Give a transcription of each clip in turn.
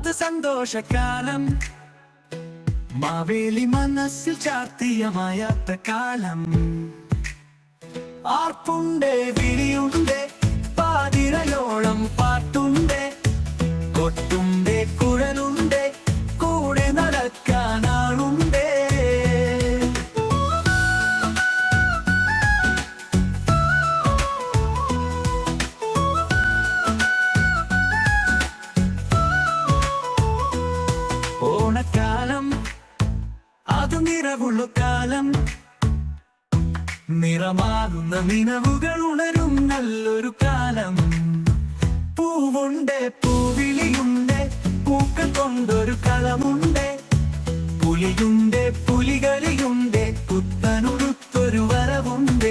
അത് സന്തോഷകാലം. മാവേലി മനസ്സിൽ ചാർത്തിയ മായാത്ത കാലം. ആർപ്പുണ്ട്, വിളിയുണ്ട്, പാതിരയോളം പാട്ടുണ്ട്, കൊട്ടുണ്ട്, കുഴലുണ്ട്, കൂടെ നടക്കാനാളുണ്ട്. ഓണക്കാലം അത് നിറവുള്ള കാലം. നിറമാകുന്ന നിലവുകൾ ഉണരും നല്ലൊരു കാലം. പൂവുണ്ട്, പൂവിളിയുണ്ട്, പൂക്കൾ കൊണ്ടൊരു കളമുണ്ട്, പുലിയുണ്ട്, പുലികളിയുണ്ട്, പുത്തനുടുത്തൊരു വരവുണ്ട്.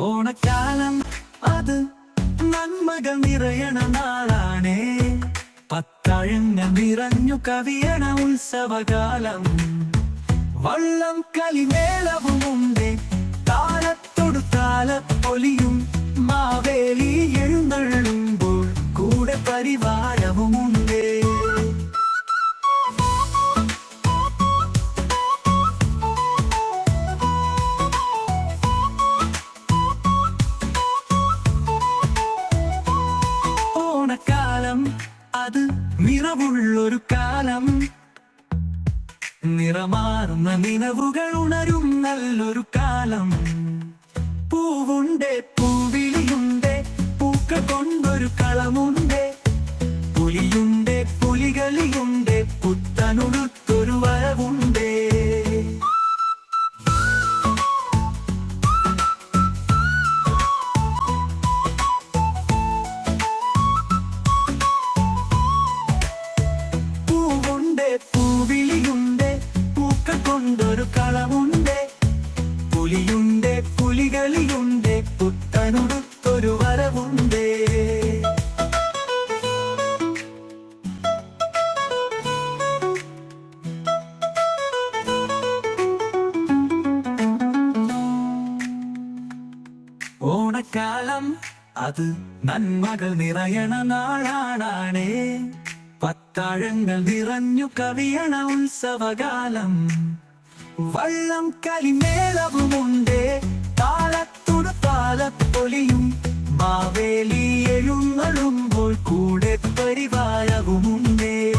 ഓണക്കാലം അത് നന്മകൾ നിറയണ നാളാണേ. പത്താഴങ്ങൾ നിറഞ്ഞു കവിയണ ഉത്സവകാലം. വള്ളം കളിമേളവുമുണ്ട്, താളത്തൊടു താലപ്പൊലിയും. മാവേലി എഴുന്നള്ളുമ്പോൾ കൂടെ പരിവാരവുമുണ്ട്. ഓണക്കാലം അത് നിറവുള്ളൊരു കാലം. നിറമാറുന്ന നിലവുകൾ ഉണരും നല്ലൊരു കാലം. പൂവുണ്ട്, പൂവിളിയുണ്ട്, പൂക്കൾ കൊണ്ടൊരു കളമുണ്ട്, പുലിയുണ്ട്, പുലികളിയുണ്ട്, പുത്തനുടുത്തൊരു വരവുണ്ട്. പൂവിളിയുണ്ട്, പൂക്കൾ കൊണ്ടൊരു കളമുണ്ട്, പുലിയുണ്ട്, പുലികളിയുണ്ട്, പുത്തനുടുത്തൊരു വരവുണ്ട്. ഓണക്കാലം അത് നന്മകൾ നിറയണ നാളാണേ. പത്താഴങ്ങൾ നിറഞ്ഞു കവിയണ ഉത്സവകാലം. വള്ളം കളിമേളവുമുണ്ട്, താളത്തൊടു താലപ്പൊലിയും. മാവേലി എഴുന്നള്ളുമ്പോൾ കൂടെ പരിവാരവുമുണ്ട്.